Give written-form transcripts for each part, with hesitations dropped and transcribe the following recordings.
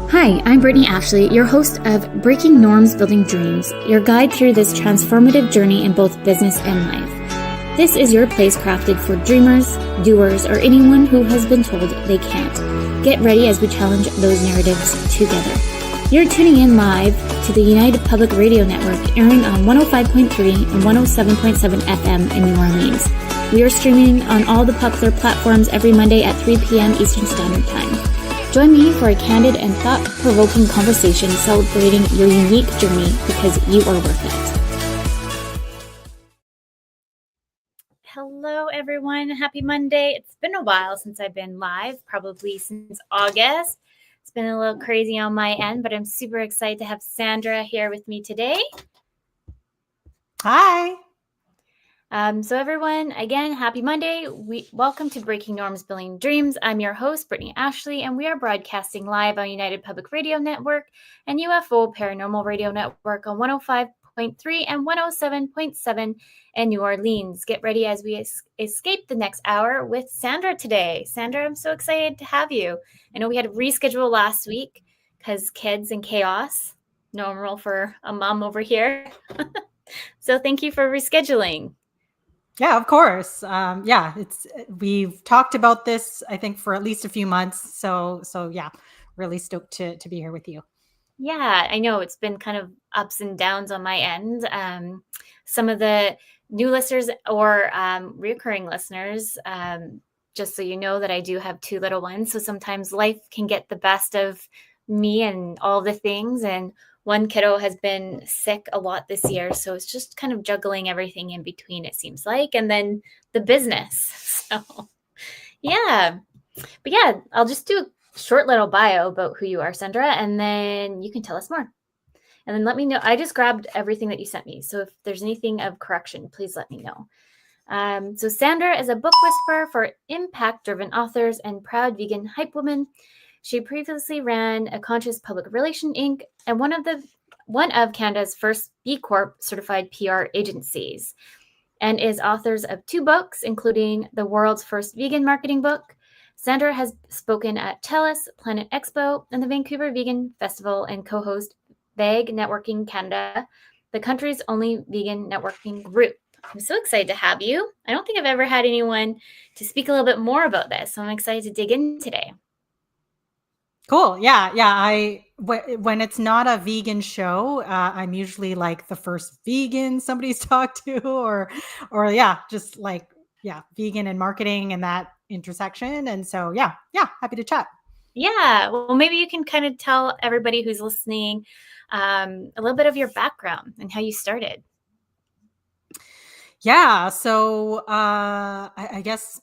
Hi, I'm Brittney Ashley, your host of Breaking Norms, Building Dreams, your guide through this transformative journey in both business and life. This is your place crafted for dreamers, doers, or anyone who has been told they can't. Get ready as we challenge those narratives together. You're tuning in live to the United Public Radio Network, airing on 105.3 and 107.7 FM in New Orleans. We are streaming on all the popular platforms every Monday at 3 p.m. Eastern Standard Time. Join me for a candid and thought-provoking conversation celebrating your unique journey because you are worth it. Hello, everyone. Happy Monday. It's been a while since I've been live, probably since August. It's been a little crazy on my end, but I'm super excited to have Sandra here with me today. Hi. So everyone, again, happy Monday. Welcome to Breaking Norms, Building Dreams. I'm your host, Brittney Ashley, and we are broadcasting live on United Public Radio Network and UFO Paranormal Radio Network on 105.3 and 107.7 in New Orleans. Get ready as we escape the next hour with Sandra today. Sandra, I'm so excited to have you. I know we had to reschedule last week because kids and chaos, normal for a mom over here. So thank you for rescheduling. Yeah, of course. We've talked about this, I think, for at least a few months. So yeah, really stoked to be here with you. Yeah, I know it's been kind of ups and downs on my end. Some of the new listeners or recurring listeners, just so you know that I do have two little ones. So sometimes life can get the best of me and all the things. And one kiddo has been sick a lot this year. So it's just kind of juggling everything in between, it seems like. And then the business. So yeah. But yeah, I'll just do a short little bio about who you are, Sandra, and then you can tell us more. And then let me know. I just grabbed everything that you sent me. So if there's anything of correction, please let me know. So Sandra is a book whisperer for impact-driven authors and proud vegan hype woman. She previously ran A Conscious Public Relation Inc. and one of Canada's first B Corp certified PR agencies, and is authors of two books, including the world's first vegan marketing book. Sandra has spoken at TELUS, Planet Expo, and the Vancouver Vegan Festival, and co-host VAG Networking Canada, the country's only vegan networking group. I'm so excited to have you. I don't think I've ever had anyone to speak a little bit more about this, so I'm excited to dig in today. Cool. Yeah. When it's not a vegan show, I'm usually like the first vegan somebody's talked to, or just like vegan and marketing and that intersection. And so yeah, happy to chat. Yeah. Well, maybe you can kind of tell everybody who's listening a little bit of your background and how you started. Yeah. So I guess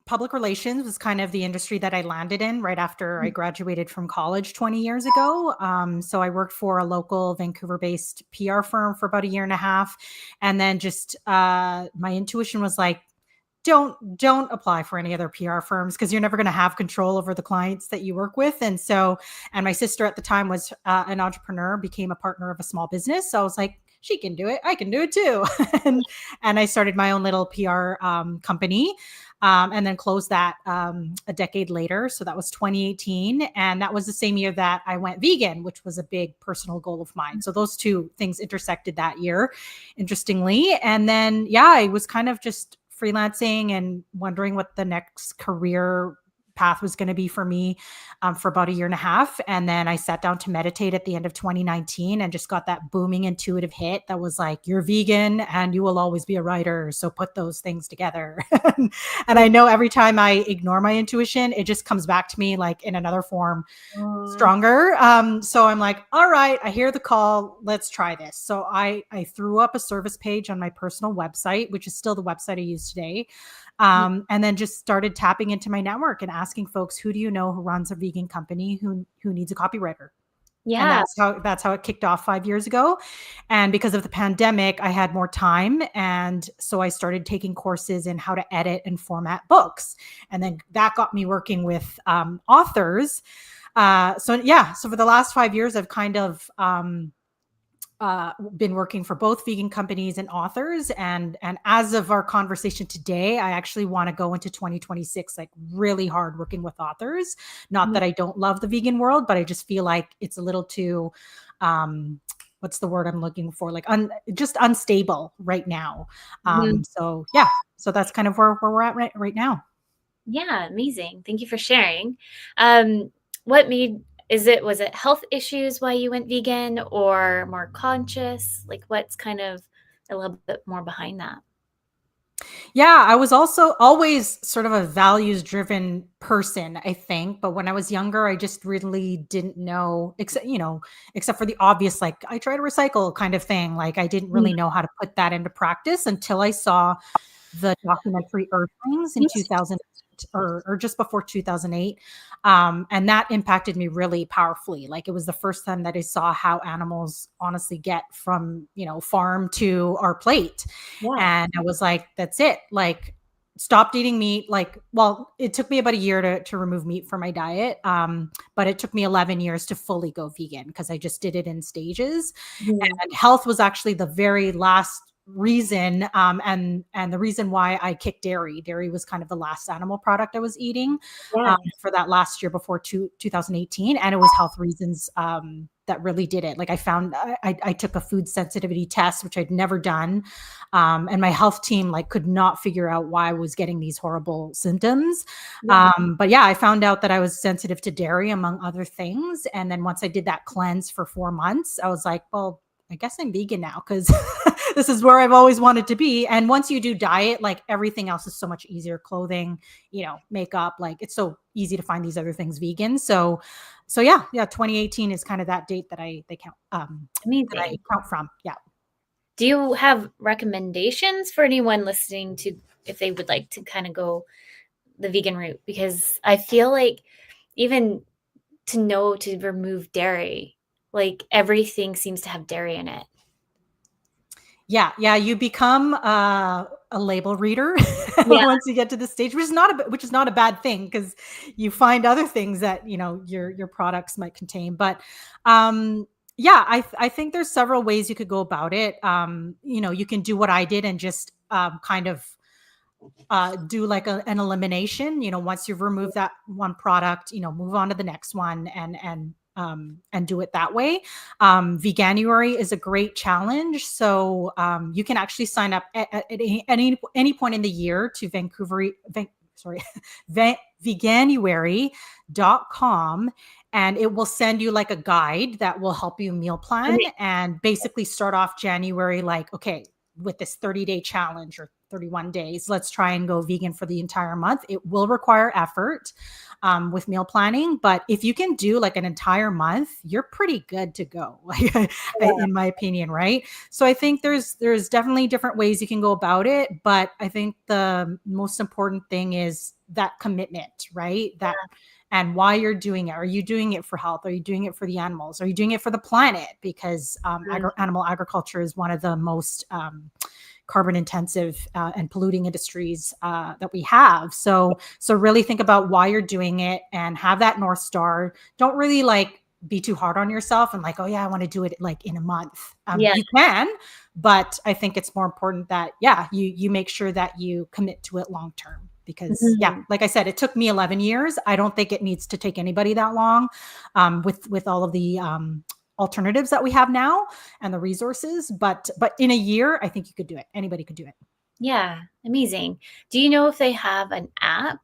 public relations was kind of the industry that I landed in right after I graduated from college 20 years ago. So I worked for a local Vancouver-based PR firm for about a year and a half. And then just my intuition was like, don't apply for any other PR firms because you're never going to have control over the clients that you work with. And my sister at the time was an entrepreneur, became a partner of a small business. So I was like, she can do it. I can do it too. and I started my own little PR company. And then closed that a decade later. So that was 2018. And that was the same year that I went vegan, which was a big personal goal of mine. So those two things intersected that year, interestingly. And then, I was kind of just freelancing and wondering what the next career path was going to be for me for about a year and a half. And then I sat down to meditate at the end of 2019 and just got that booming intuitive hit that was like, you're vegan and you will always be a writer. So put those things together. And I know every time I ignore my intuition, it just comes back to me like in another form, stronger. So I'm like, all right, I hear the call. Let's try this. So I threw up a service page on my personal website, which is still the website I use today. And then just started tapping into my network and asking folks, who do you know who runs a vegan company who needs a copywriter? Yeah. And that's how it kicked off 5 years ago. And because of the pandemic, I had more time. And so I started taking courses in how to edit and format books. And then that got me working with authors. So for the last 5 years, I've kind of been working for both vegan companies and authors. And as of our conversation today, I actually want to go into 2026 like really hard working with authors. Not Mhm. that I don't love the vegan world, but I just feel like it's a little too what's the word I'm looking for? Like just unstable right now. Mhm. So yeah, so that's kind of where we're at right now. Yeah, amazing. Thank you for sharing. Um, what made was it health issues why you went vegan or more conscious? Like what's kind of a little bit more behind that? Yeah, I was also always sort of a values driven person, I think. But when I was younger, I just really didn't know, except for the obvious, like I try to recycle kind of thing. Like I didn't Mm. really know how to put that into practice until I saw the documentary Earthlings in Yes. 2008 or just before 2008. And that impacted me really powerfully. Like it was the first time that I saw how animals honestly get from, farm to our plate. Yeah. And I was like, that's it. Like, stopped eating meat. Like, well, it took me about a year to remove meat from my diet. But it took me 11 years to fully go vegan because I just did it in stages. Mhm. And health was actually the very last reason, and the reason why I kicked dairy was kind of the last animal product I was eating Yeah. for that last year before 2018, and it was health reasons that really did it. Like I found I took a food sensitivity test, which I'd never done, and my health team like could not figure out why I was getting these horrible symptoms. Yeah. But yeah, I found out that I was sensitive to dairy among other things, and then once I did that cleanse for 4 months, I was like, well, I guess I'm vegan now because this is where I've always wanted to be. And once you do diet, like everything else is so much easier. Clothing, makeup, like it's so easy to find these other things vegan. So yeah, 2018 is kind of that date that I Amazing. count from. Yeah. Do you have recommendations for anyone listening to if they would like to kind of go the vegan route? Because I feel like even to know to remove dairy, like everything seems to have dairy in it. Yeah, yeah, you become a label reader Yeah. once you get to this stage, which is not a bad thing because you find other things that your products might contain. But yeah, I think there's several ways you could go about it. You can do what I did and just kind of do like an elimination. Once you've removed that one product, move on to the next one and do it that way. Veganuary is a great challenge. So you can actually sign up at any point in the year to sorry, veganuary.com, and it will send you like a guide that will help you meal plan Okay. and basically start off January like, okay, with this 30-day challenge or 31 days, let's try and go vegan for the entire month. It will require effort with meal planning, but if you can do like an entire month, you're pretty good to go, Yeah. in my opinion, right? So I think there's definitely different ways you can go about it, but I think the most important thing is that commitment, right? That and why you're doing it. Are you doing it for health? Are you doing it for the animals? Are you doing it for the planet? Because Mm. animal agriculture is one of the most carbon intensive and polluting industries that we have. So really think about why you're doing it and have that North Star. Don't really like be too hard on yourself and like, oh yeah, I want to do it like in a month. Yeah. You can, but I think it's more important that you make sure that you commit to it long term. Because yeah, Mhm. like I said, it took me 11 years. I don't think it needs to take anybody that long, with all of the alternatives that we have now and the resources. But in a year, I think you could do it. Anybody could do it. Yeah. Amazing. Do you know if they have an app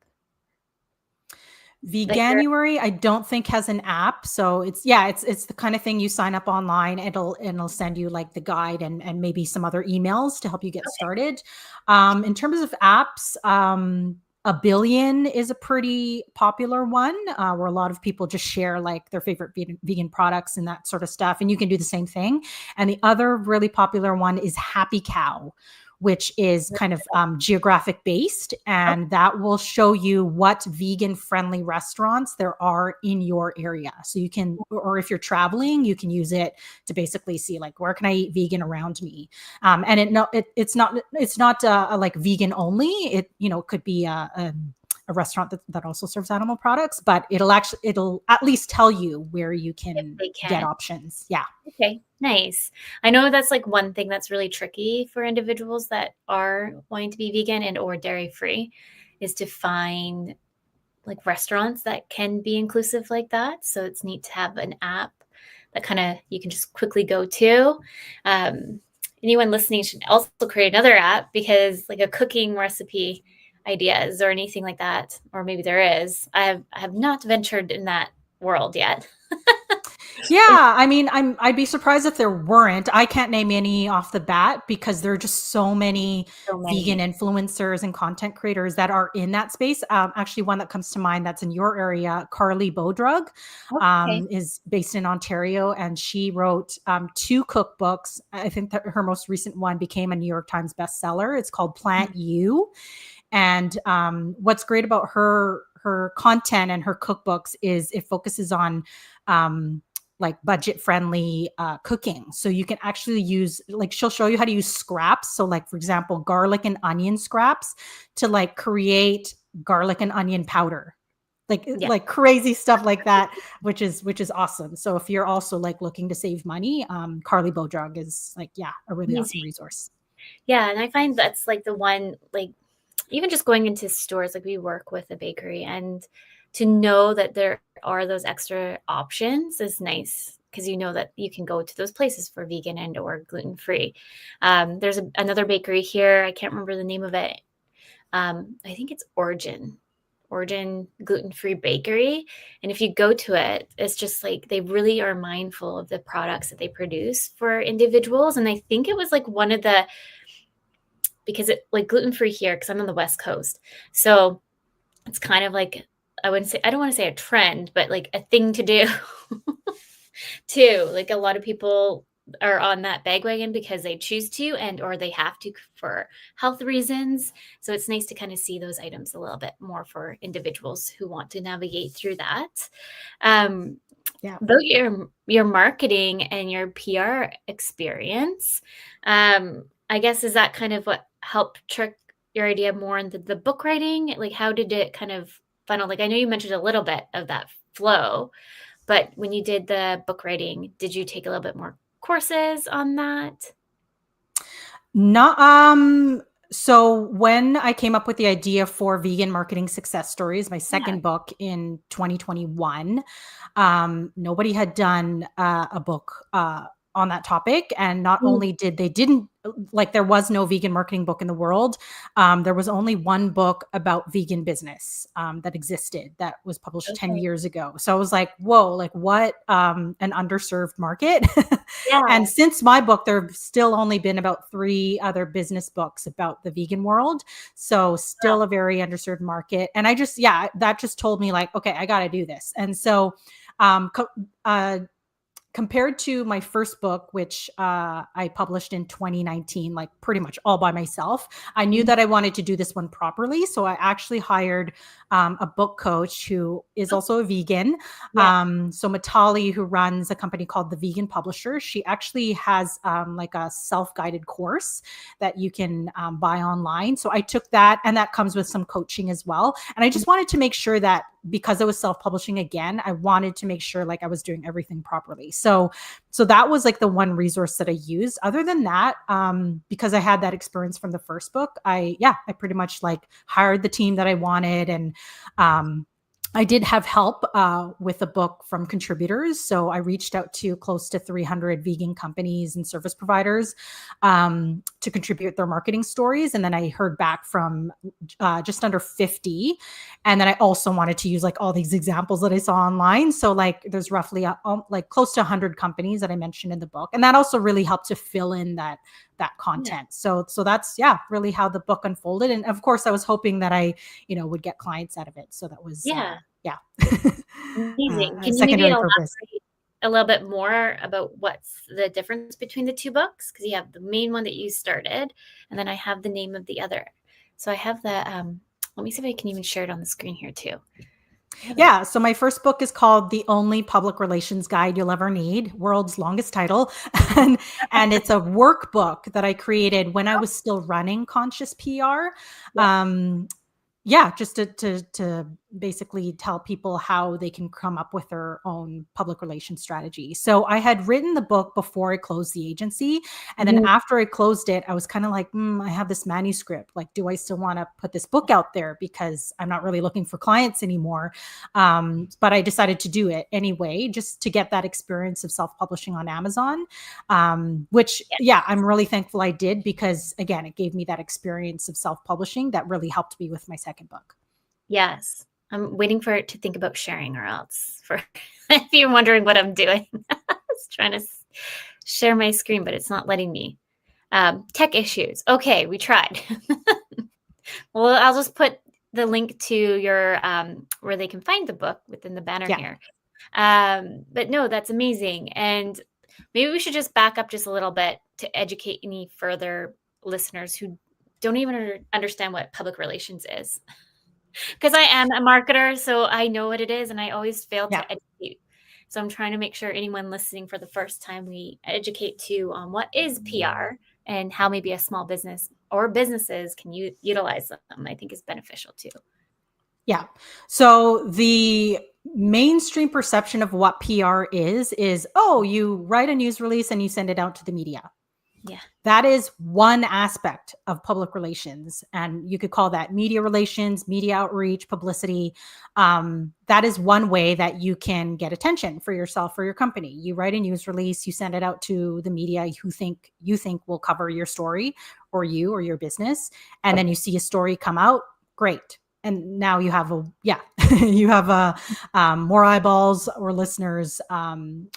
that you're Veganuary, I don't think has an app. So it's the kind of thing you sign up online. It'll send you like the guide and maybe some other emails to help you get okay? started. In terms of apps, a billion is a pretty popular one where a lot of people just share like their favorite vegan products and that sort of stuff. And you can do the same thing. And the other really popular one is Happy Cow, which is kind of geographic based. Oh, And that will show you what vegan friendly restaurants there are in your area. So you can, or if you're traveling, you can use it to basically see like, where can I eat vegan around me? And it's not like vegan only. It, could be a restaurant that also serves animal products, but it'll at least tell you where you if can they get can. options. Yeah. Okay, nice. I know that's like one thing that's really tricky for individuals that are wanting to be vegan and or dairy free is to find like restaurants that can be inclusive like that. So it's neat to have an app that kind of you can just quickly go to. Anyone listening should also create another app because like a cooking recipe ideas or anything like that, or maybe there is. I have not ventured in that world yet. Yeah, I mean, I'd be surprised if there weren't. I can't name any off the bat because there are just so many So vegan many. influencers and content creators that are in that space. Actually, one that comes to mind that's in your area, Carly Bodrug, Okay. is based in Ontario, and she wrote 2 cookbooks. I think that her most recent one became a New York Times bestseller. It's called Plant You. And what's great about her content and her cookbooks is it focuses on like budget friendly cooking. So you can actually use, like, she'll show you how to use scraps. So like, for example, garlic and onion scraps to like create garlic and onion powder, Yeah. like crazy stuff like that, which is awesome. So if you're also like looking to save money, Carly Bodrug is like, yeah, a really awesome Amazing. resource. Yeah, and I find that's like the one, like even just going into stores, like we work with a bakery, and to know that there are those extra options is nice because you know that you can go to those places for vegan and or gluten free. There's another bakery here. I can't remember the name of it. I think it's Origin Gluten Free Bakery. And if you go to it, it's just like they really are mindful of the products that they produce for individuals. And I think it was like one of the because it like gluten free here because I'm on the West Coast. So it's kind of like I don't want to say a trend, but like a thing to do too. Like a lot of people are on that bandwagon because they choose to and or they have to for health reasons. So it's nice to kind of see those items a little bit more for individuals who want to navigate through that. Um, Yeah. about your marketing and your PR experience, I guess is that kind of what helped trick your idea more into the book writing? Like, how did it kind of funnel? Like, I know you mentioned a little bit of that flow, but when you did the book writing, did you take a little bit more courses on that? Not so when I came up with the idea for Vegan Marketing Success Stories, my Yeah. second book in 2021, nobody had done a book on that topic. And not Mm, only didn't like, there was no vegan marketing book in the world. There was only one book about vegan business that existed that was published 10 okay. years ago. So I was like, whoa, like what an underserved market. Yeah. And since my book, there have still only been about 3 other business books about the vegan world. So Wow. still a very underserved market. And I just, yeah, that just told me like, okay, I got to do this. And so, um, co- uh, compared to my first book, which I published in 2019, like pretty much all by myself, I knew Mhm. that I wanted to do this one properly. So I actually hired a book coach who is Oh, also a vegan. yeah. So Matali, who runs a company called The Vegan Publisher, she actually has like a self-guided course that you can buy online. So I took that, and that comes with some coaching as well. And I Mhm. just wanted to make sure that because I was self-publishing again, I wanted to make sure like I was doing everything properly. So that was like the one resource that I used. Other than that, because I had that experience from the first book, I pretty much like hired the team that I wanted. And I did have help with the book from contributors. So I reached out to close to 300 vegan companies and service providers to contribute their marketing stories. And then I heard back from just under 50. And then I also wanted to use like all these examples that I saw online. So like there's roughly like close to 100 companies that I mentioned in the book. And that also really helped to fill in that Yeah. content. So that's really how the book unfolded. And of course I was hoping that I, would get clients out of it. So that was Yeah. yeah. Amazing. A Can you maybe secondary purpose. elaborate a little bit more about what's the difference between the 2 books? Because you have the main one that you started, and then I have the name of the other. So I have let me see if I can even share it on the screen here too. I have it. Yeah. So my first book is called The Only Public Relations Guide You'll Ever Need, world's longest title. and, and it's a workbook that I created when I was still running Conscious PR. Yeah. yeah, just to basically tell people how they can come up with their own public relations strategy. So I had written the book before I closed the agency. And then Mhm. after I closed it, I was kind of like, I have this manuscript. Like, do I still want to put this book out there? Because I'm not really looking for clients anymore. But I decided to do it anyway, just to get that experience of self-publishing on Amazon, which, Yeah. yeah, I'm really thankful I did, because again, it gave me that experience of self-publishing that really helped me with my second book. Yes. I'm waiting for it to think about sharing, or else for if you're wondering what I'm doing. I was trying to share my screen, but it's not letting me. Tech issues. Okay, we tried. Well, I'll just put the link to your where they can find the book within the banner Yeah. here. But no, that's amazing. And maybe we should just back up just a little bit to educate any further listeners who don't even understand what public relations is. Because I am a marketer, so I know what it is, and I always fail Yeah. to educate. So I'm trying to make sure anyone listening for the first time, we educate too on what is PR and how maybe a small business or businesses can utilize them. I think is beneficial too. Yeah. So the mainstream perception of what PR is, oh, you write a news release and you send it out to the media. Yeah. That is one aspect of public relations. And you could call that media relations, media outreach, publicity. That is one way that you can get attention for yourself or your company. You write a news release, you send it out to the media who you think will cover your story, or you or your business. And then you see a story come out, great. And now you have you have more eyeballs or listeners on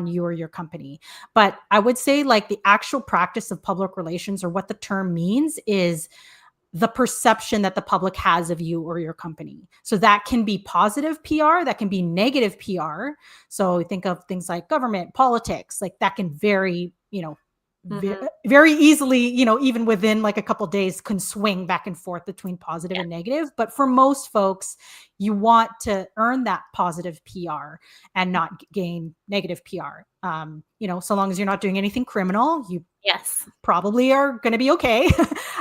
you or your company. But I would say, like, the actual practice of public relations, or what the term means, is the perception that the public has of you or your company. So that can be positive PR, that can be negative PR. So think of things like government, politics, like that can vary, Mm-hmm. very easily, even within like a couple days, can swing back and forth between positive Yeah. and negative. But for most folks, you want to earn that positive PR and not gain negative PR. So long as you're not doing anything criminal, you Yes. probably are going to be okay.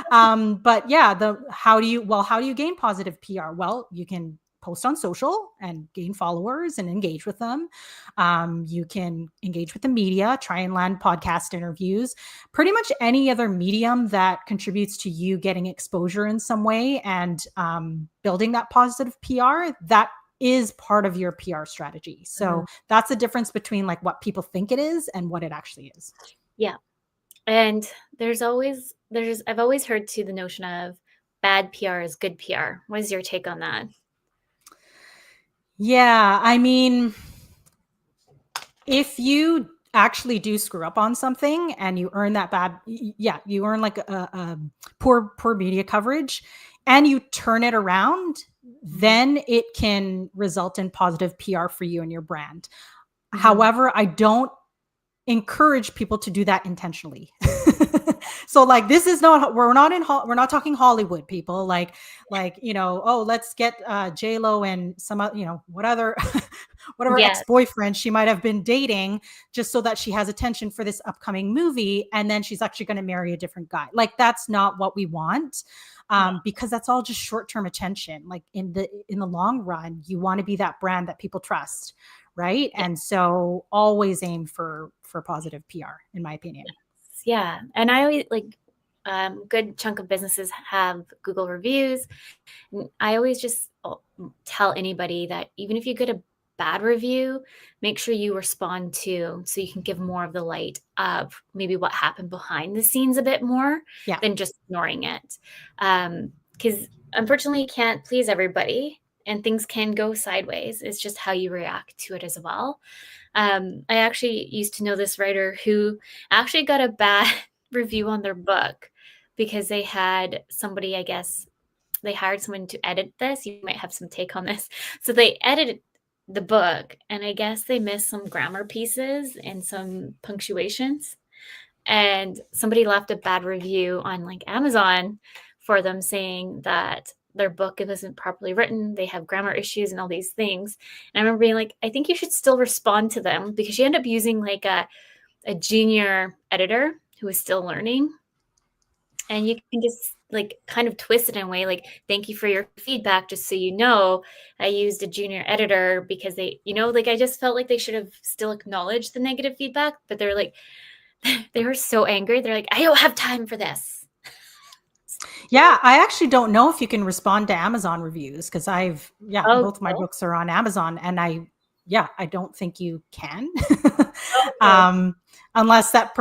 But yeah, how do you gain positive PR? Well, you can post on social and gain followers and engage with them. You can engage with the media, try and land podcast interviews, pretty much any other medium that contributes to you getting exposure in some way and building that positive PR. That is part of your PR strategy. So Mhm. that's the difference between like what people think it is and what it actually is. Yeah. And I've always heard too the notion of bad PR is good PR. What is your take on that? Yeah, I mean, if you actually do screw up on something and you earn that you earn like a poor media coverage, and you turn it around, Mhm. then it can result in positive PR for you and your brand. Mhm. However, I don't encourage people to do that intentionally. So like, this is not, we're not talking Hollywood, people, like, oh, let's get J-Lo and some what other whatever Yes. ex-boyfriend she might have been dating, just so that she has attention for this upcoming movie, and then she's actually going to marry a different guy. Like, that's not what we want. Yeah. Because that's all just short-term attention. Like, in the long run, you want to be that brand that people trust, right? Yeah. And so always aim for positive PR, in my opinion. Yeah. And I always like good chunk of businesses have Google reviews. And I always just tell anybody that even if you get a bad review, make sure you respond to, so you can give more of the light of maybe what happened behind the scenes a bit more Yeah. than just ignoring it. Because unfortunately, you can't please everybody and things can go sideways. It's just how you react to it as well. I actually used to know this writer who actually got a bad review on their book because they had somebody, I guess, they hired someone to edit this. You might have some take on this. So they edited the book, and I guess they missed some grammar pieces and some punctuations. And somebody left a bad review on like Amazon for them, saying that their book isn't properly written, they have grammar issues and all these things. And I remember being like, I think you should still respond to them, because you end up using like a junior editor who is still learning. And you can just like kind of twist it in a way like, thank you for your feedback. Just so you know, I used a junior editor because they, like I just felt like they should have still acknowledged the negative feedback, but they're like, they were so angry. They're like, I don't have time for this. Yeah, I actually don't know if you can respond to Amazon reviews because Oh, both my no? books are on Amazon, and I don't think you can. Okay. um, unless that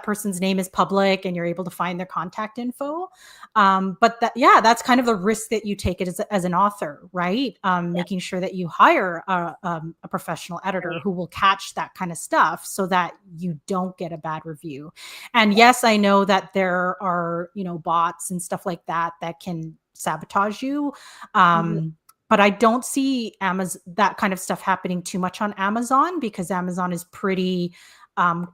person's name is public and you're able to find their contact info. But that's kind of the risk that you take it as an author, right? Yeah. Making sure that you hire a professional editor Right. who will catch that kind of stuff so that you don't get a bad review. And yes, I know that there are, bots and stuff like that that can sabotage you. Mhm. But I don't see Amazon that kind of stuff happening too much on Amazon because Amazon is pretty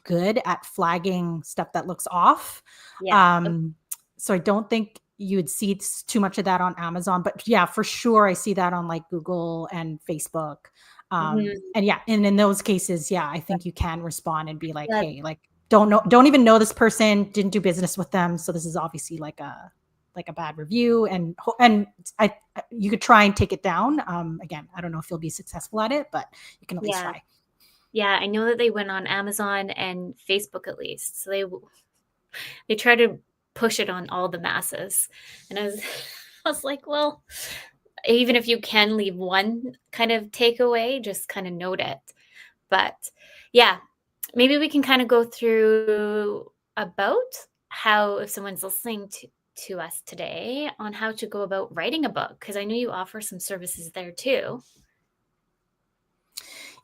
good at flagging stuff that looks off. Yeah. Um, so I don't think you would see too much of that on Amazon, but yeah, for sure, I see that on like Google and Facebook. Mhm. And in those cases, yeah, I think you can respond and be like, Yeah. hey, like, don't even know this person, didn't do business with them, so this is obviously like a bad review, and I you could try and take it down. Again, I don't know if you'll be successful at it, but you can at least Yeah. try. Yeah. I know that they went on Amazon and Facebook at least. So they try to push it on all the masses. And I was I was like, well, even if you can leave one kind of takeaway, just kind of note it. But yeah, maybe we can kind of go through about how if someone's listening to us today on how to go about writing a book because I know you offer some services there too.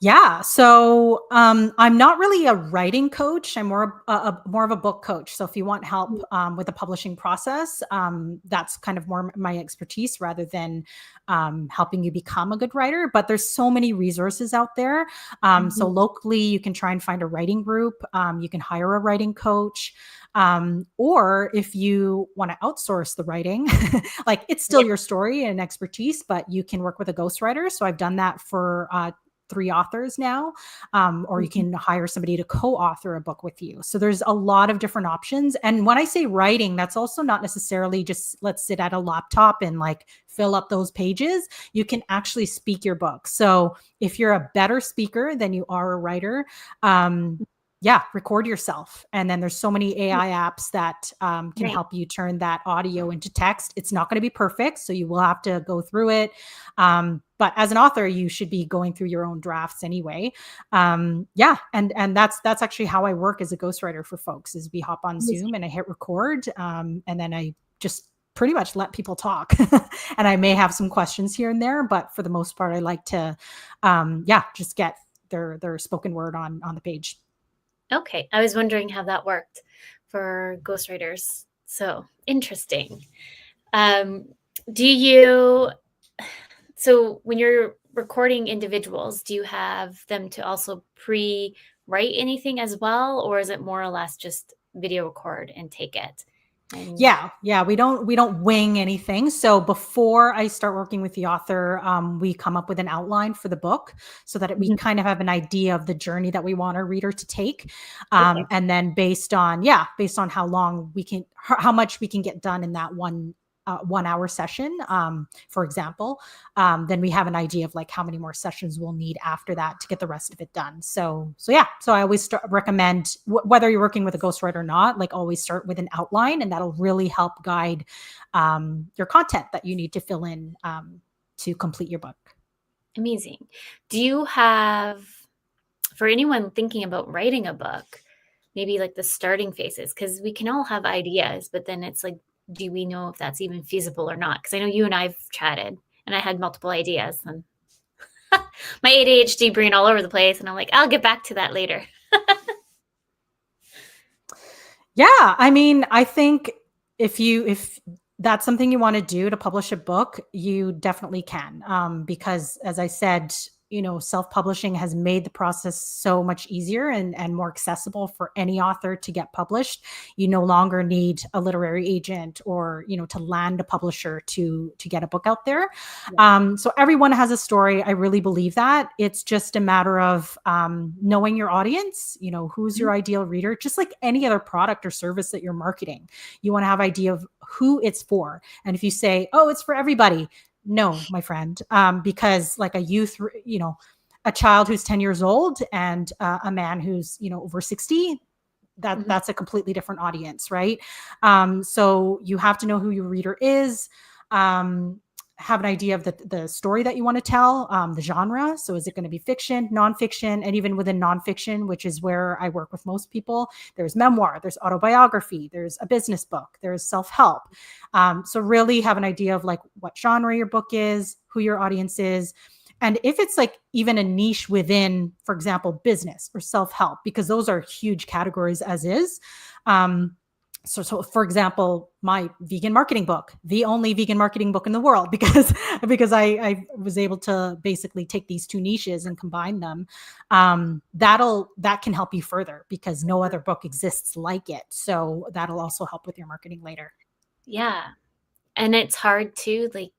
Yeah. So I'm not really a writing coach. I'm more of a book coach. So if you want help with the publishing process, that's kind of more my expertise rather than helping you become a good writer. But there's so many resources out there. So Mhm. locally, you can try and find a writing group. You can hire a writing coach. Or if you want to outsource the writing, like it's still Yeah. your story and expertise, but you can work with a ghostwriter. So I've done that for 3 authors now, or you Mhm. can hire somebody to co-author a book with you. So there's a lot of different options. And when I say writing, that's also not necessarily just let's sit at a laptop and like fill up those pages. You can actually speak your book. So if you're a better speaker than you are a writer, record yourself. And then there's so many AI apps that can Right. help you turn that audio into text. It's not going to be perfect, so you will have to go through it. But as an author, you should be going through your own drafts anyway. And that's actually how I work as a ghostwriter for folks. Is we hop on Zoom and I hit record, and then I just pretty much let people talk. And I may have some questions here and there, but for the most part, I like to, just get their spoken word on the page. Okay. I was wondering how that worked for ghostwriters. So interesting. Um, do you, so when you're recording individuals, do you have them to also pre-write anything as well? Or is it more or less just video record and take it? And Yeah, we don't wing anything. So before I start working with the author, we come up with an outline for the book so that we Mhm. kind of have an idea of the journey that we want our reader to take, Okay. and then based on how long how much we can get done in that 1 hour session, for example, then we have an idea of like how many more sessions we'll need after that to get the rest of it done. So I always recommend whether you're working with a ghostwriter or not, like always start with an outline, and that'll really help guide your content that you need to fill in to complete your book. Amazing. Do you have, for anyone thinking about writing a book, maybe like the starting phases? Because we can all have ideas, but then it's like, do we know if that's even feasible or not? Because I know you and I've chatted and I had multiple ideas and my ADHD brain all over the place. And I'm like, I'll get back to that later. Yeah, I mean, I think if that's something you want to do to publish a book, you definitely can. Because as I said, self-publishing has made the process so much easier and more accessible for any author to get published. You no longer need a literary agent or, to land a publisher to get a book out there. Yeah. So everyone has a story. I really believe that. It's just a matter of knowing your audience, who's your ideal reader, just like any other product or service that you're marketing. You want to have idea of who it's for. And if you say, oh, it's for everybody, no, my friend, because like a youth, a child who's 10 years old and a man who's, over 60, that's a completely different audience, right? So you have to know who your reader is, have an idea of the story that you want to tell, the genre. So is it going to be fiction, nonfiction? And even within nonfiction, which is where I work with most people, there's memoir, there's autobiography, there's a business book, there's self-help. So really have an idea of like what genre your book is, who your audience is. And if it's like even a niche within, for example, business or self-help, because those are huge categories as is. So for example, my vegan marketing book, the only vegan marketing book in the world, because I was able to basically take these two niches and combine them. That can help you further because no other book exists like it. So that'll also help with your marketing later. Yeah. And it's hard too, like,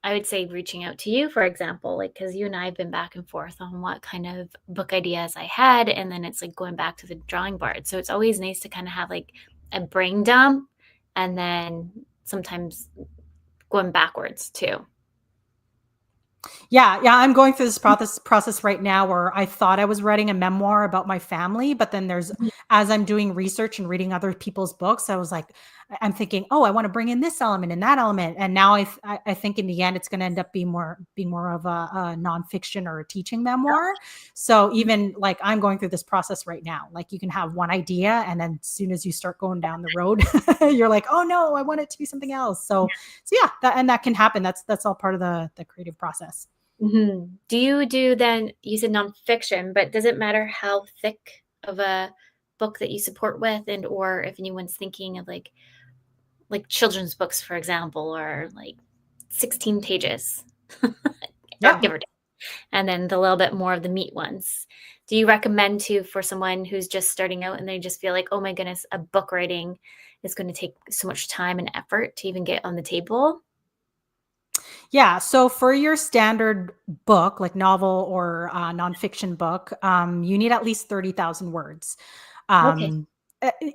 I would say reaching out to you, for example, like, because you and I have been back and forth on what kind of book ideas I had. And then it's like going back to the drawing board. So it's always nice to kind of have like a brain dump and then sometimes going backwards too. Yeah. I'm going through this process right now where I thought I was writing a memoir about my family, but then as I'm doing research and reading other people's books, I was like, I'm thinking, oh, I want to bring in this element and that element. And now I think in the end, it's going to end up being more of a nonfiction or a teaching memoir. So even like I'm going through this process right now, like you can have one idea and then as soon as you start going down the road, you're like, oh no, I want it to be something else. So yeah, that can happen. That's all part of the creative process. Mm-hmm. Do you do then, you said nonfiction, but does it matter how thick of a book that you support with, and or if anyone's thinking of like children's books, for example, or like 16 pages, or Yeah. give or take, and then the little bit more of the meat ones. Do you recommend to for someone who's just starting out and they just feel like, oh my goodness, a book writing is going to take so much time and effort to even get on the table? Yeah. So for your standard book, like novel or nonfiction book, you need at least 30,000 words, Okay. um,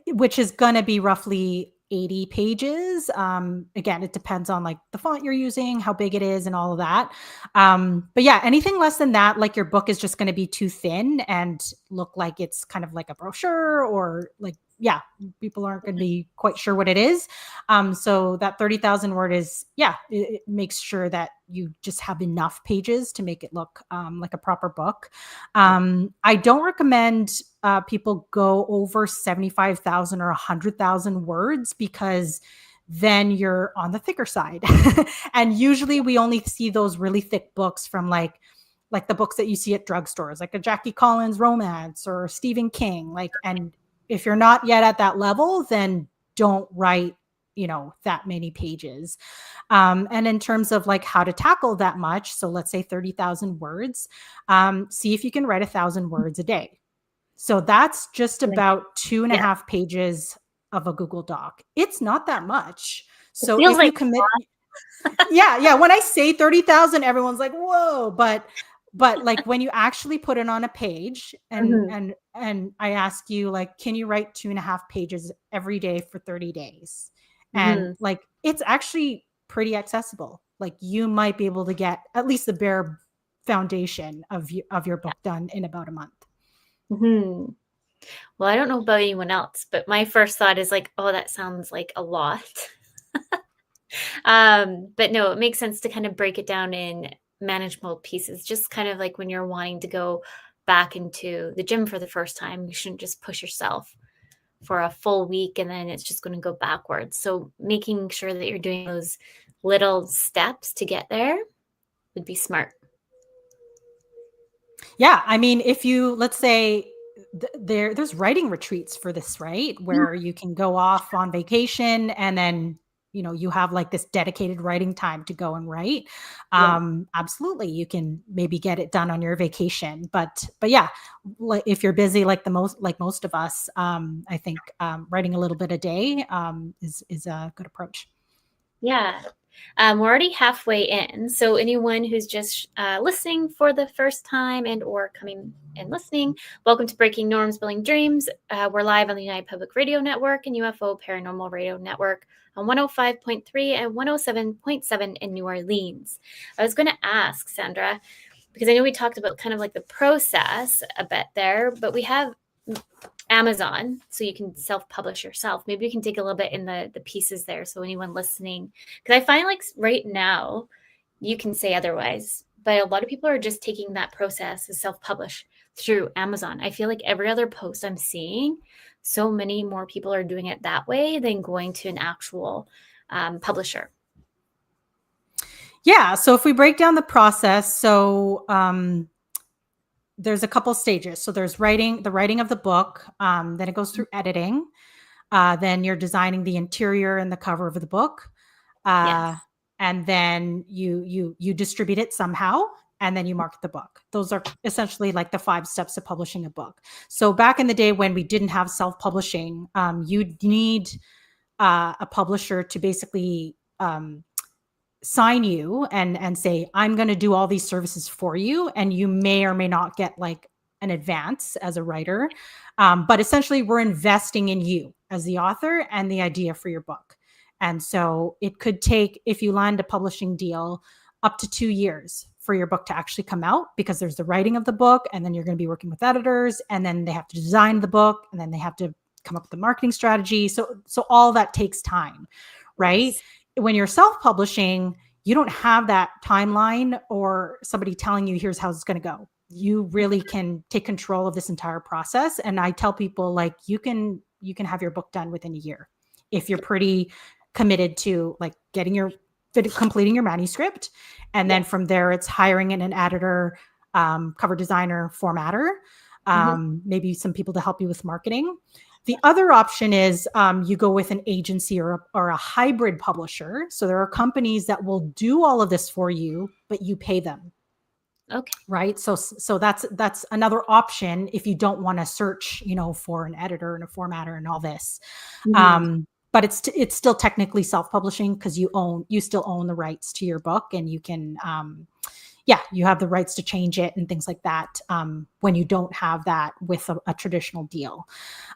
which is going to be roughly 80 pages. Again, it depends on like the font you're using, how big it is and all of that. But yeah, anything less than that, like your book is just going to be too thin and look like it's kind of like a brochure or like, yeah, people aren't going to be quite sure what it is. So that 30,000 word is, yeah, it makes sure that you just have enough pages to make it look like a proper book. I don't recommend people go over 75,000 or 100,000 words because then you're on the thicker side. And usually we only see those really thick books from like the books that you see at drugstores, like a Jackie Collins romance or Stephen King. And if you're not yet at that level, then don't write, that many pages. And in terms of like how to tackle that much, so let's say 30,000 words, see if you can write 1,000 words a day. So that's just about two and a Yeah. half pages of a Google Doc. It's not that much. It So feels if you like, commit, yeah. When I say 30,000, everyone's like, whoa, but like when you actually put it on a page and mhm, I ask you like, can you write 2.5 pages every day for 30 days? And mhm, like, it's actually pretty accessible. Like you might be able to get at least the bare foundation of your book done in about a month. mhm. Well, I don't know about anyone else, but my first thought is like, "Oh, that sounds like a lot." But no, it makes sense to kind of break it down in manageable pieces, just kind of like when you're wanting to go back into the gym for the first time, you shouldn't just push yourself for a full week and then it's just gonna go backwards. So making sure that you're doing those little steps to get there would be smart. Yeah, I mean, if you let's say there's writing retreats for this, right? Yeah. Where you can go off on vacation and then you have like this dedicated writing time to go and write, Yeah. absolutely, you can maybe get it done on your vacation. But yeah, if you're busy like most of us, I think writing a little bit a day is a good approach. Yeah. We're already halfway in. So anyone who's just listening for the first time and or coming and listening, welcome to Breaking Norms, Building Dreams. We're live on the United Public Radio Network and UFO Paranormal Radio Network on 105.3 and 107.7 in New Orleans. I was going to ask Sandra, because I know we talked about kind of like the process a bit there, but we have Amazon, so you can self-publish yourself. Maybe you can dig a little bit in the pieces there. So anyone listening, because I find like right now, you can say otherwise, but a lot of people are just taking that process to self-publish through Amazon. I feel like every other post I'm seeing, so many more people are doing it that way than going to an actual publisher. Yeah. So if we break down the process, so there's a couple stages. So there's the writing of the book, then it goes through editing, then you're designing the interior and the cover of the book, Yes. and then you distribute it somehow, and then you market the book. Those are essentially like the 5 steps of publishing a book. So back in the day when we didn't have self-publishing, you'd need a publisher to basically sign you and say, I'm going to do all these services for you. And you may or may not get like an advance as a writer. But essentially, we're investing in you as the author and the idea for your book. And so it could take, if you land a publishing deal, up to 2 years for your book to actually come out, because there's the writing of the book, and then you're going to be working with editors, and then they have to design the book, and then they have to come up with the marketing strategy. So all that takes time, right? Yes. When you're self-publishing, you don't have that timeline or somebody telling you here's how it's going to go. You really can take control of this entire process. And I tell people, like, you can have your book done within a year if you're pretty committed to like completing your manuscript. And then from there, it's hiring an editor, cover designer, formatter, maybe some people to help you with marketing. The other option is you go with an agency or a hybrid publisher. So there are companies that will do all of this for you, but you pay them. Okay. Right. So that's another option if you don't want to search, for an editor and a formatter and all this. But it's still technically self-publishing because you still own the rights to your book, and you can you have the rights to change it and things like that when you don't have that with a traditional deal.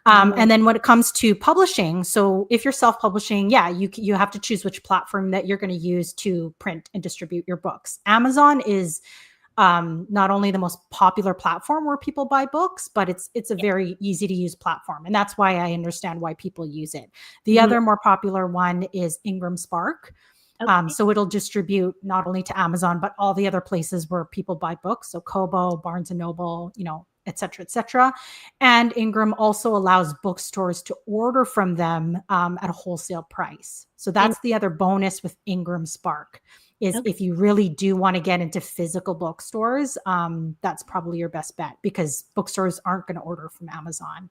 And then when it comes to publishing, so if you're self-publishing, you have to choose which platform that you're going to use to print and distribute your books. Amazon is not only the most popular platform where people buy books, but it's a very easy to use platform. And that's why I understand why people use it. The other more popular one is Ingram Spark. Okay. So it'll distribute not only to Amazon, but all the other places where people buy books. So Kobo, Barnes and Noble, et cetera, et cetera. And Ingram also allows bookstores to order from them at a wholesale price. So that's the other bonus with Ingram Spark is if you really do want to get into physical bookstores, that's probably your best bet, because bookstores aren't going to order from Amazon.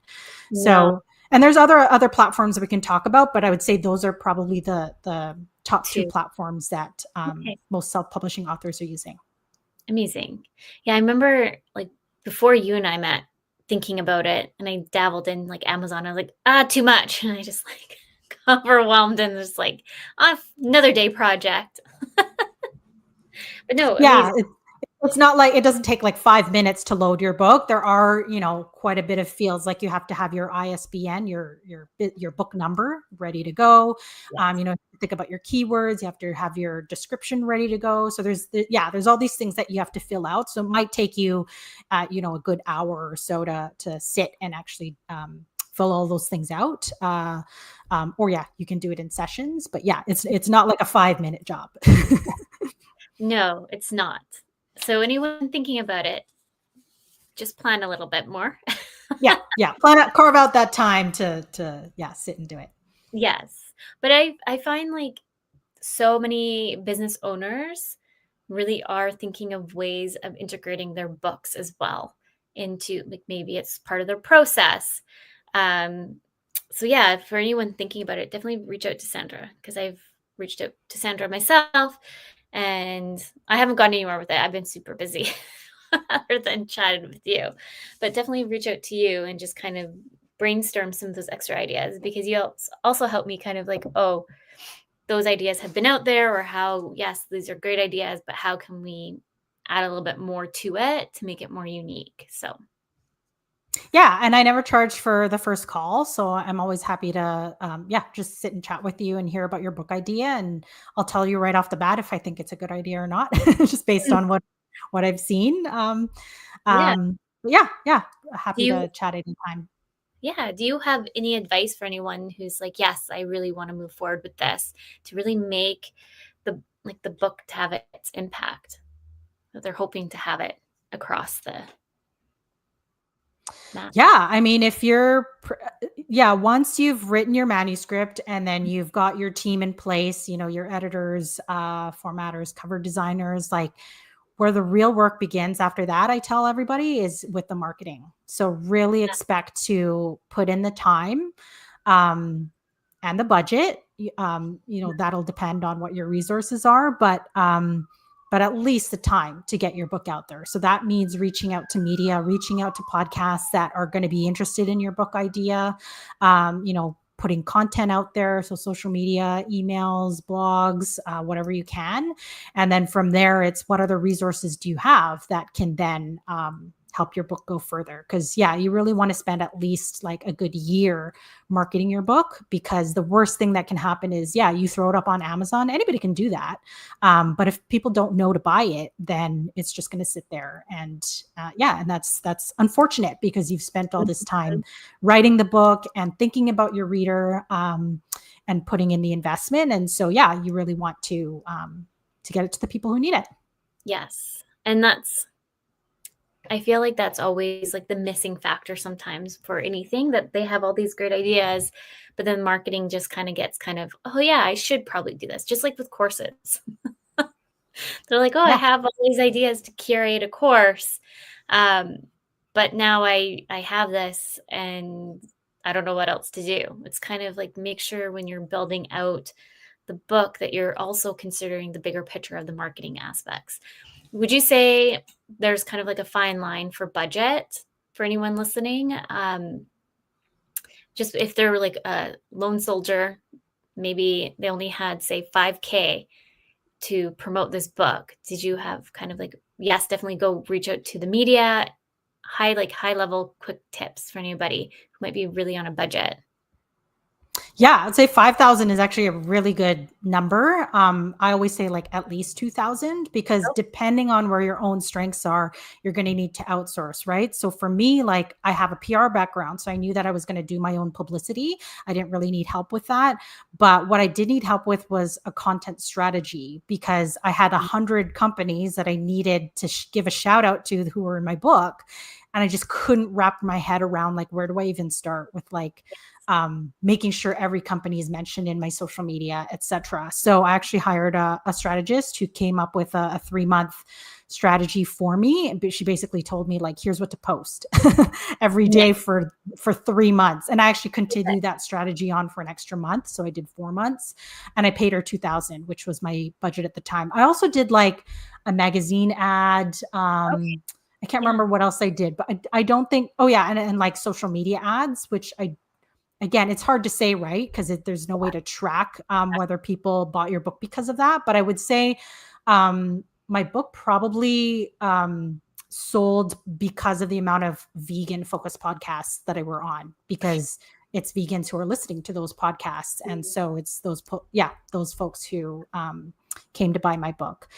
No. So, and there's other platforms that we can talk about, but I would say those are probably the top 2 platforms that most self-publishing authors are using. Amazing. Yeah, I remember like before you and I met, thinking about it, and I dabbled in like Amazon. I was like, too much. And I just like got overwhelmed and just like, another day project. But no, it's not like it doesn't take like 5 minutes to load your book. There are, quite a bit of fields. Like you have to have your ISBN, your book number ready to go. Think about your keywords. You have to have your description ready to go. So there's all these things that you have to fill out. So it might take you, a good hour or so to sit and actually fill all those things out. Or you can do it in sessions. But it's not like a 5-minute job. No, it's not. So anyone thinking about it, just plan a little bit more. Carve out that time to sit and do it. Yes. But I find like so many business owners really are thinking of ways of integrating their books as well into, like, maybe it's part of their process. So for anyone thinking about it, definitely reach out to Sandra, because I've reached out to Sandra myself, and I haven't gone anywhere with it. I've been super busy other than chatting with you, but definitely reach out to you and just kind of brainstorm some of those extra ideas, because you also help me kind of like, oh, those ideas have been out there, or how, yes, these are great ideas, but how can we add a little bit more to it to make it more unique? So Yeah, and I never charge for the first call, so I'm always happy to, yeah, just sit and chat with you and hear about your book idea, and I'll tell you right off the bat if I think it's a good idea or not, just based on what I've seen. yeah. Yeah, yeah, Do happy you to chat anytime. Yeah. Do you have any advice for anyone who's like, yes, I really want to move forward with this to really make the book to have its impact that they're hoping to have it across the map? Yeah, I mean, if you're, yeah, once you've written your manuscript and then you've got your team in place, your editors, formatters, cover designers, like where the real work begins after that, I tell everybody, is with the marketing. So really expect to put in the time, um, and the budget. That'll depend on what your resources are, but at least the time to get your book out there. So that means reaching out to media, reaching out to podcasts that are going to be interested in your book idea, putting content out there. So social media, emails, blogs, whatever you can. And then from there, it's what other resources do you have that can then help your book go further? Because yeah, you really want to spend at least like a good year marketing your book, because the worst thing that can happen is, yeah, you throw it up on Amazon. Anybody can do that. But if people don't know to buy it, then it's just going to sit there. And yeah, and that's unfortunate, because you've spent all this time writing the book and thinking about your reader, and putting in the investment. And so, yeah, you really want to get it to the people who need it. Yes. And I feel like that's always like the missing factor sometimes for anything, that they have all these great ideas, but then marketing just kind of gets oh yeah, I should probably do this. Just like with courses. They're like, oh, I Yeah. have all these ideas to curate a course. But now I have this and I don't know what else to do. It's kind of like, make sure when you're building out the book that you're also considering the bigger picture of the marketing aspects. Would you say there's kind of like a fine line for budget for anyone listening? Just if they're like a lone soldier, maybe they only had, say, 5K to promote this book. Did you have kind of like, yes, definitely go reach out to the media, high level quick tips for anybody who might be really on a budget? Yeah, I'd say 5,000 is actually a really good number. I always say like at least 2,000, because Oh, depending on where your own strengths are, you're going to need to outsource, right? So for me, like I have a PR background, so I knew that I was going to do my own publicity. I didn't really need help with that. But what I did need help with was a content strategy, because I had 100 companies that I needed to give a shout out to who were in my book. And I just couldn't wrap my head around like, where do I even start with like, making sure every company is mentioned in my social media, etc. So I actually hired a strategist who came up with a 3-month strategy for me. But she basically told me like, here's what to post every yeah. day for 3 months. And I actually continued that strategy on for an extra month. So I did 4 months, and I paid her 2,000, which was my budget at the time. I also did like a magazine ad. Okay. I can't Yeah. remember what else I did, but I don't think, oh yeah. And like social media ads, which again, it's hard to say, right? Because there's no way to track whether people bought your book because of that. But I would say my book probably sold because of the amount of vegan focused podcasts that I were on, because it's vegans who are listening to those podcasts. And so it's those folks who came to buy my book.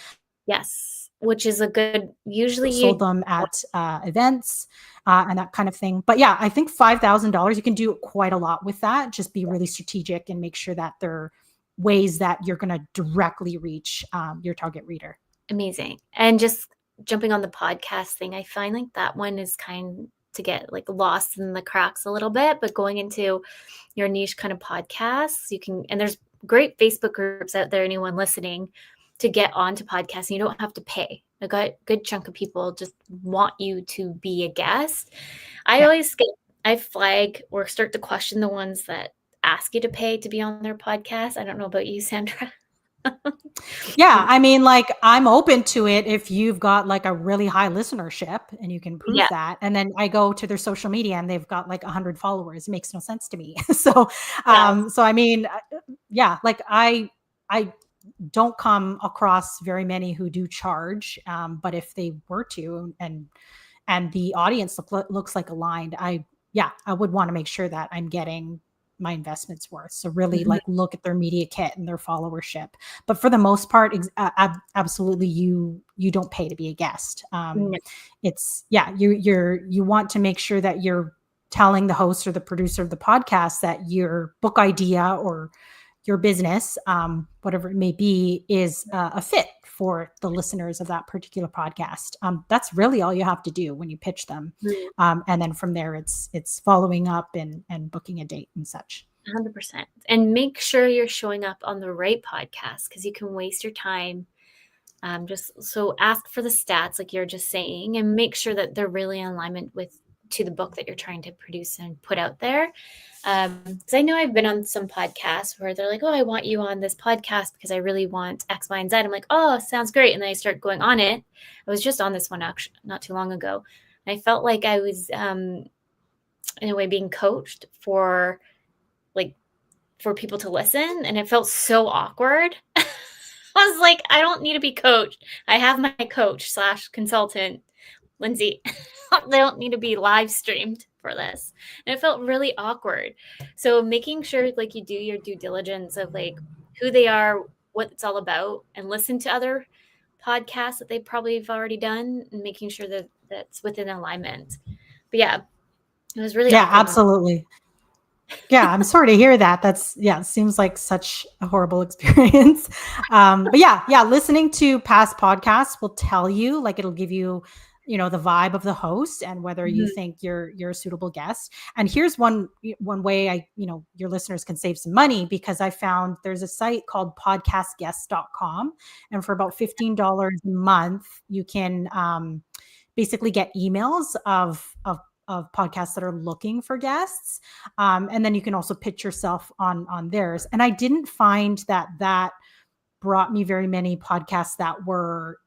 Yes. Which is a good, usually Sold you, them at events and that kind of thing. But yeah, I think $5,000, you can do quite a lot with that. Just be really strategic and make sure that there are ways that you're going to directly reach your target reader. amazing. And just jumping on the podcast thing, I find like that one is kind to get like lost in the cracks a little bit, but going into your niche kind of podcasts, you can, and there's great Facebook groups out there, anyone listening, to get onto podcasts. You don't have to pay. A good chunk of people just want you to be a guest. Yeah. I flag or start to question the ones that ask you to pay to be on their podcast. I don't know about you, Sandra. Yeah, I mean, like, I'm open to it if you've got like a really high listenership and you can prove Yeah. that. And then I go to their social media and they've got like 100 followers. It makes no sense to me. So, Yes. so I mean, yeah, like I don't come across very many who do charge. But if they were to, and the audience looks like aligned, yeah, I would want to make sure that I'm getting my investments worth. So really Mhm. like look at their media kit and their followership. But for the most part, absolutely, you don't pay to be a guest. No. It's yeah, you want to make sure that you're telling the host or the producer of the podcast that your book idea or your business, whatever it may be, is a fit for the listeners of that particular podcast. That's really all you have to do when you pitch them, Mm. and then from there, it's following up and booking a date and such. 100%. And make sure you're showing up on the right podcast, because you can waste your time. Just so ask for the stats, like you're just saying, and make sure that they're really in alignment with to the book that you're trying to produce and put out there. Because I know I've been on some podcasts where they're like, "Oh, I want you on this podcast because I really want X, Y, and Z." I'm like, "Oh, sounds great," and then I start going on it. I was just on this one actually not too long ago, and I felt like I was, in a way, being coached for like for people to listen, and it felt so awkward. I was like, I don't need to be coached. I have my coach slash consultant, Lindsay. They don't need to be live streamed for this. And it felt really awkward. So making sure like you do your due diligence of like who they are, what it's all about, and listen to other podcasts that they probably have already done, and making sure that that's within alignment. But yeah, it was really Yeah, awkward. absolutely. Yeah, I'm sorry to hear that. Yeah, seems like such a horrible experience. But yeah, listening to past podcasts will tell you, like it'll give you, the vibe of the host and whether you Mhm. think you're a suitable guest. And here's one way your listeners can save some money, because I found there's a site called podcastguests.com, and for about $15 a month, you can basically get emails of podcasts that are looking for guests, and then you can also pitch yourself on theirs. And I didn't find that brought me very many podcasts that were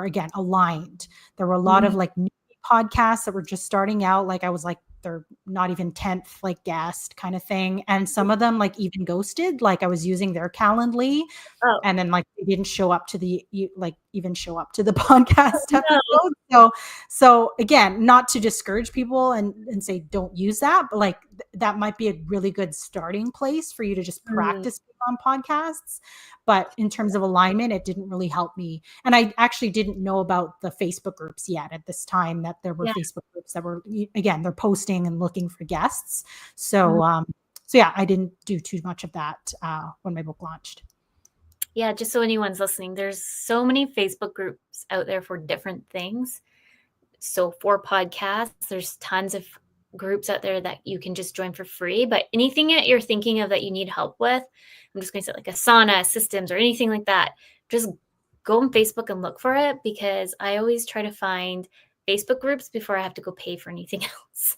again aligned. There were a lot of Mhm. like new podcasts that were just starting out. Like I was like, they're not even 10th like guest kind of thing. And some of them like even ghosted. Like I was using their Calendly, Oh, and then like they didn't show up to even show up to the podcast no. episode. So again, not to discourage people and say don't use that, but like that might be a really good starting place for you to just Mm. practice on podcasts. But in terms of alignment, it didn't really help me. And I actually didn't know about the Facebook groups yet at this time, that there were Yeah. Facebook groups that were, again, they're posting and looking for guests. Mhm. So yeah, I didn't do too much of that when my book launched. Yeah, just so anyone's listening, there's so many Facebook groups out there for different things. So for podcasts, there's tons of groups out there that you can just join for free. But anything that you're thinking of that you need help with, I'm just going to say like Asana, systems, or anything like that, just go on Facebook and look for it, because I always try to find Facebook groups before I have to go pay for anything else.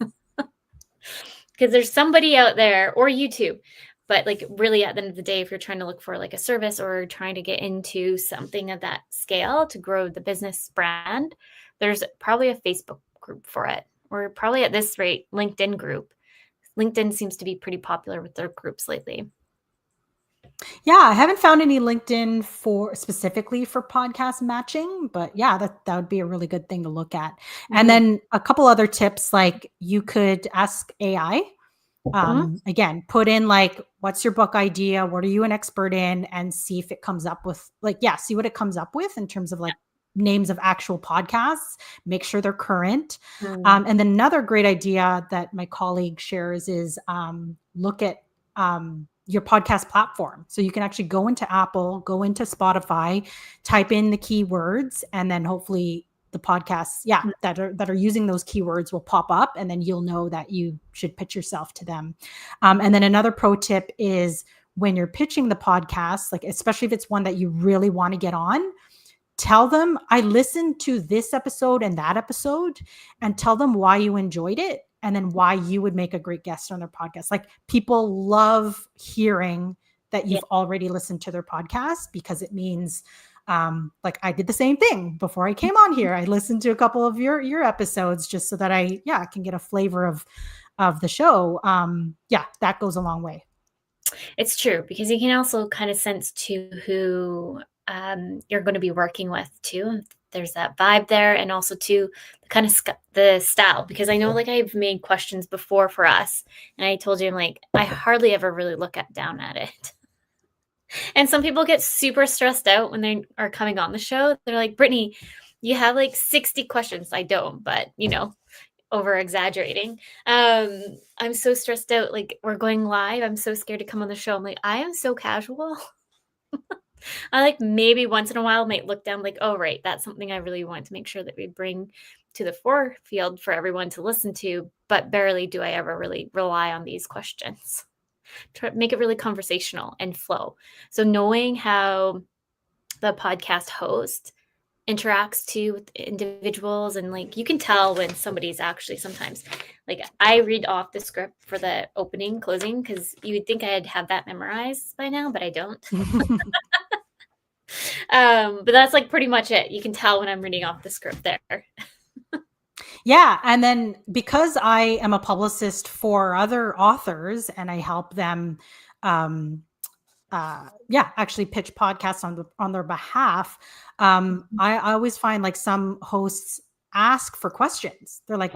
Because there's somebody out there, or YouTube. But like really at the end of the day, if you're trying to look for like a service or trying to get into something of that scale to grow the business brand, there's probably a Facebook group for it, or probably at this rate, LinkedIn group. LinkedIn seems to be pretty popular with their groups lately. Yeah, I haven't found any LinkedIn for specifically for podcast matching, but yeah, that would be a really good thing to look at. And Mhm. then a couple other tips, like you could ask AI. Mhm. Again, put in like, what's your book idea? What are you an expert in? And see if it comes up with like, yeah, see what it comes up with in terms of like names of actual podcasts. Make sure they're current. Mm. And then another great idea that my colleague shares is look at your podcast platform. So you can actually go into Apple, go into Spotify, type in the keywords, and then hopefully the podcasts, yeah, Mm. that are using those keywords will pop up, and then you'll know that you should pitch yourself to them. And then another pro tip is when you're pitching the podcast, like especially if it's one that you really want to get on, tell them, I listened to this episode and that episode, and tell them why you enjoyed it and then why you would make a great guest on their podcast. Like people love hearing that you've already listened to their podcast, because it means like I did the same thing before I came on here. I listened to a couple of your episodes just so that I can get a flavor of the show. That goes a long way. It's true, because you can also kind of sense to who you're going to be working with too. There's that vibe there, and also to the kind of the style, because I know like I've made questions before for us, and I told you I'm like I hardly ever really look down at it. And some people get super stressed out when they are coming on the show. They're like, Brittney, you have like 60 questions. I don't, but over exaggerating. I'm so stressed out. Like, we're going live. I'm so scared to come on the show. I'm like, I am so casual. I like maybe once in a while might look down like, oh, right, that's something I really want to make sure that we bring to the forefield for everyone to listen to. But barely do I ever really rely on these questions to make it really conversational and flow. So knowing how the podcast host interacts too with individuals, and like you can tell when somebody's actually, sometimes like I read off the script for the opening, closing, because you would think I'd have that memorized by now, but I don't. But that's like pretty much it. You can tell when I'm reading off the script there. Yeah. And then because I am a publicist for other authors and I help them actually pitch podcasts on their behalf, I always find like some hosts ask for questions. They're like,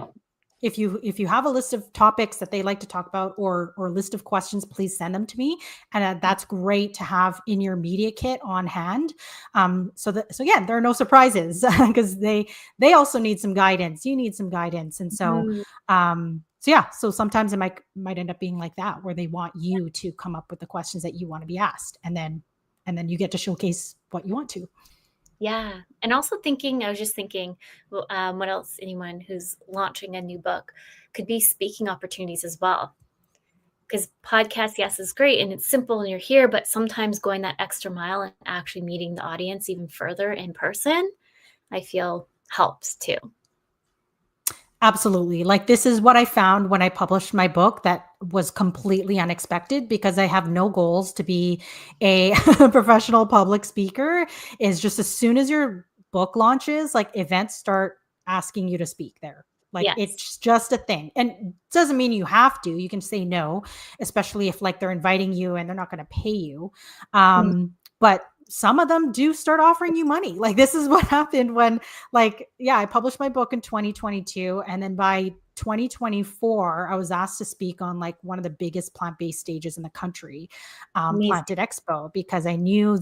if you have a list of topics that they like to talk about, or a list of questions, please send them to me. And that's great to have in your media kit on hand. So again, there are no surprises because they also need some guidance. You need some guidance. And so, so sometimes it might end up being like that, where they want you to come up with the questions that you want to be asked. And then you get to showcase what you want to. Yeah. And also I was just thinking, well, what else anyone who's launching a new book could be speaking opportunities as well. Because podcast, yes, is great and it's simple and you're here, but sometimes going that extra mile and actually meeting the audience even further in person, I feel helps too. Absolutely. Like, this is what I found when I published my book that was completely unexpected, because I have no goals to be a professional public speaker. Is just as soon as your book launches, like, events start asking you to speak there. Like, Yes. It's just a thing. And it doesn't mean you have to. You can say no, especially if like they're inviting you and they're not going to pay you. But some of them do start offering you money. Like, this is what happened when, I published my book in 2022. And then by 2024, I was asked to speak on like one of the biggest plant-based stages in the country, Planted Expo, because I knew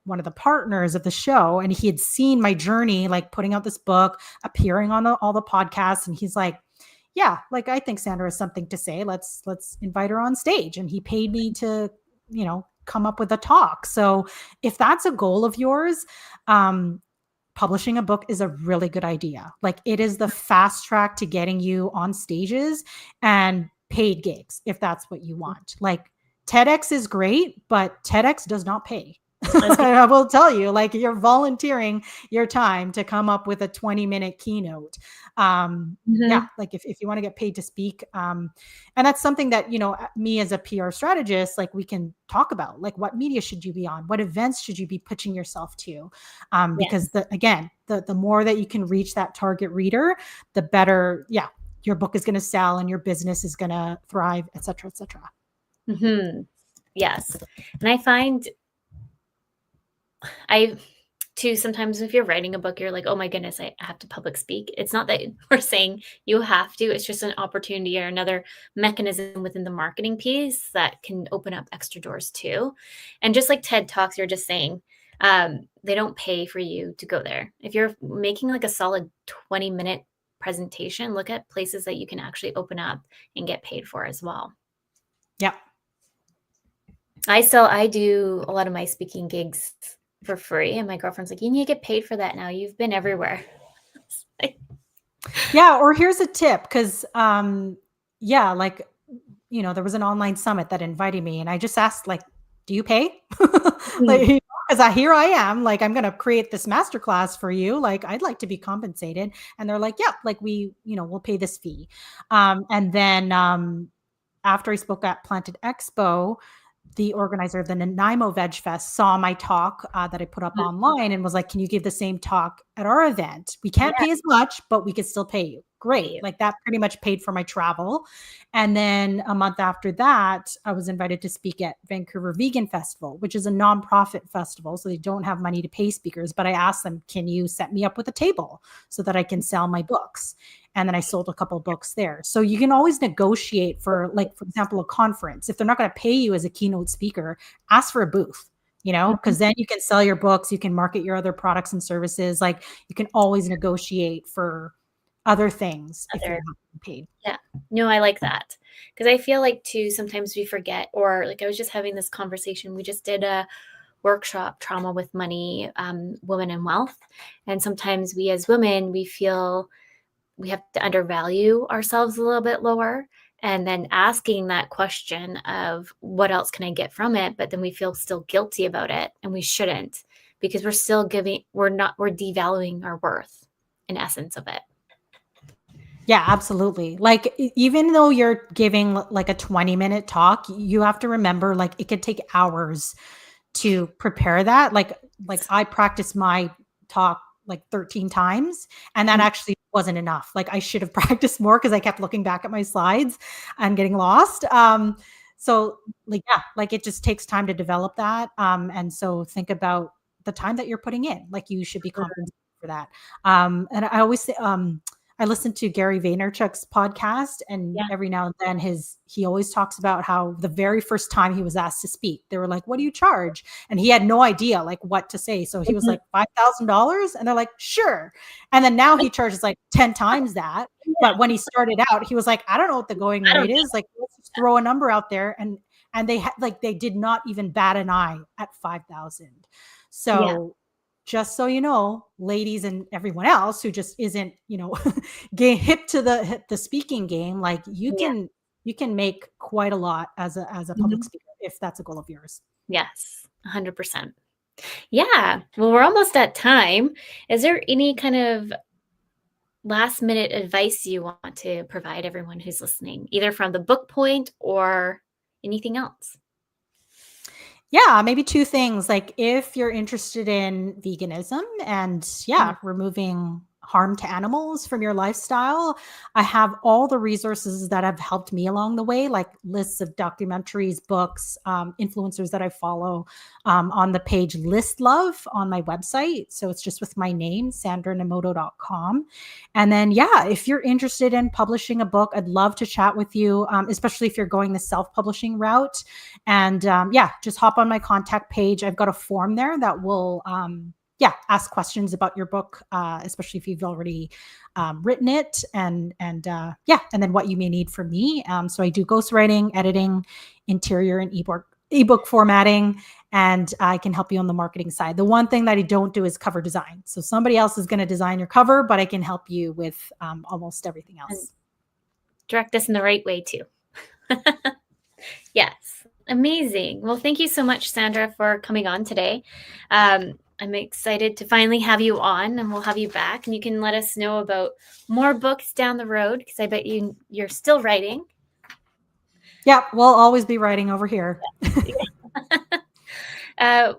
one of the partners of the show, and he had seen my journey, like putting out this book, appearing on all the podcasts. And he's like, yeah, like, I think Sandra has something to say. Let's invite her on stage. And he paid me to, come up with a talk. So if that's a goal of yours, publishing a book is a really good idea. Like, it is the fast track to getting you on stages and paid gigs, if that's what you want. Like, TEDx is great, but TEDx does not pay. I will tell you, like, you're volunteering your time to come up with a 20-minute keynote. Like, if you want to get paid to speak, and that's something that, me as a PR strategist, like, we can talk about, like, what media should you be on? What events should you be pitching yourself to? Because the more that you can reach that target reader, the better, your book is going to sell and your business is going to thrive, et cetera, et cetera. Yes. And I find sometimes if you're writing a book, you're like, oh my goodness, I have to public speak. It's not that we're saying you have to, it's just an opportunity or another mechanism within the marketing piece that can open up extra doors too. And just like TED Talks, you're just saying, they don't pay for you to go there. If you're making like a solid 20-minute presentation, look at places that you can actually open up and get paid for as well. Yeah. I do a lot of my speaking gigs for free, and my girlfriend's like, you need to get paid for that now. You've been everywhere. Yeah. Or here's a tip. Cause, there was an online summit that invited me, and I just asked, like, do you pay? Like, cause here I am, like, I'm going to create this masterclass for you. Like, I'd like to be compensated. And they're like, yeah, like, we'll pay this fee. And then, after I spoke at Planted Expo, the organizer of the Nanaimo Veg Fest saw my talk that I put up Mhm. online and was like, can you give the same talk at our event? We can't Yeah, pay as much, but we could still pay you. pay Great. you. Like that pretty much paid for my travel. And then a month after that, I was invited to speak at Vancouver Vegan Festival, which is a nonprofit festival. So they don't have money to pay speakers. But I asked them, can you set me up with a table so that I can sell my books? And then I sold a couple books there. So you can always negotiate for, like, for example, a conference. If they're not going to pay you as a keynote speaker, ask for a booth, Mhm. because then you can sell your books, you can market your other products and services. Like you can always negotiate for other things if you're Other not being paid. Yeah. No, I like that because I feel like too sometimes we forget, or like I was just having this conversation. We just did a workshop, Trauma with Money, Women and Wealth, and sometimes we as women we feel we have to undervalue ourselves a little bit lower. And then asking that question of what else can I get from it? But then we feel still guilty about it, and we shouldn't, because we're still we're devaluing our worth in essence of it. Yeah, absolutely. Like even though you're giving like a 20-minute talk, you have to remember like it could take hours to prepare that. Like I practiced my talk like 13 times and that Mhm. actually wasn't enough. Like I should have practiced more because I kept looking back at my slides and getting lost. So like yeah, like it just takes time to develop that. And so think about the time that you're putting in. Like you should be compensated for that. And I always say I listen to Gary Vaynerchuk's podcast, and Yeah. every now and then he always talks about how the very first time he was asked to speak, they were like, "What do you charge?" And he had no idea like what to say. So he was Mhm. like, $5,000, and they're like, "Sure." And then now he charges like 10 times that. But when he started out, he was like, "I don't know what the going I don't rate is. Like, let's just throw a number out there." And they had like they did not even bat an eye at 5,000. Yeah. So just so you know, ladies and everyone else who just isn't, get hip to the speaking game, like Yeah. you can make quite a lot as a public Mhm. speaker if that's a goal of yours. Yes, 100%. Yeah. Well, we're almost at time. Is there any kind of last minute advice you want to provide everyone who's listening, either from the book point or anything else? Yeah, maybe two things. Like if you're interested in veganism and Mhm. yeah, removing harm to animals from your lifestyle, I have all the resources that have helped me along the way, like lists of documentaries, books, influencers that I follow on the page List Love on my website. So it's just with my name, sandranomoto.com. And then, yeah, if you're interested in publishing a book, I'd love to chat with you, especially if you're going the self publishing route. And yeah, just hop on my contact page. I've got a form there that will, yeah, ask questions about your book, especially if you've already written it, and yeah, and then what you may need from me. So I do ghostwriting, editing, interior, and ebook formatting, and I can help you on the marketing side. The one thing that I don't do is cover design. So somebody else is going to design your cover, but I can help you with almost everything And else. direct us in the right way too. Yes. Amazing. Well, thank you so much, Sandra, for coming on today. I'm excited to finally have you on, and we'll have you back, and you can let us know about more books down the road because I bet you're still writing. Yeah, we'll always be writing over here.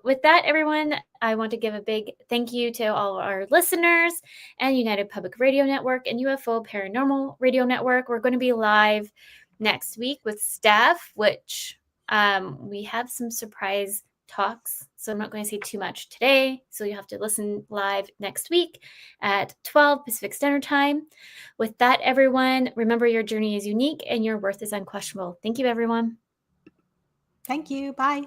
With that, everyone, I want to give a big thank you to all our listeners and United Public Radio Network and UFO Paranormal Radio Network. We're going to be live next week with Steph, which we have some surprise talks. So I'm not going to say too much today. So you have to listen live next week at 12 Pacific Standard Time. With that, everyone, remember your journey is unique and your worth is unquestionable. Thank you, everyone. Thank you. Bye.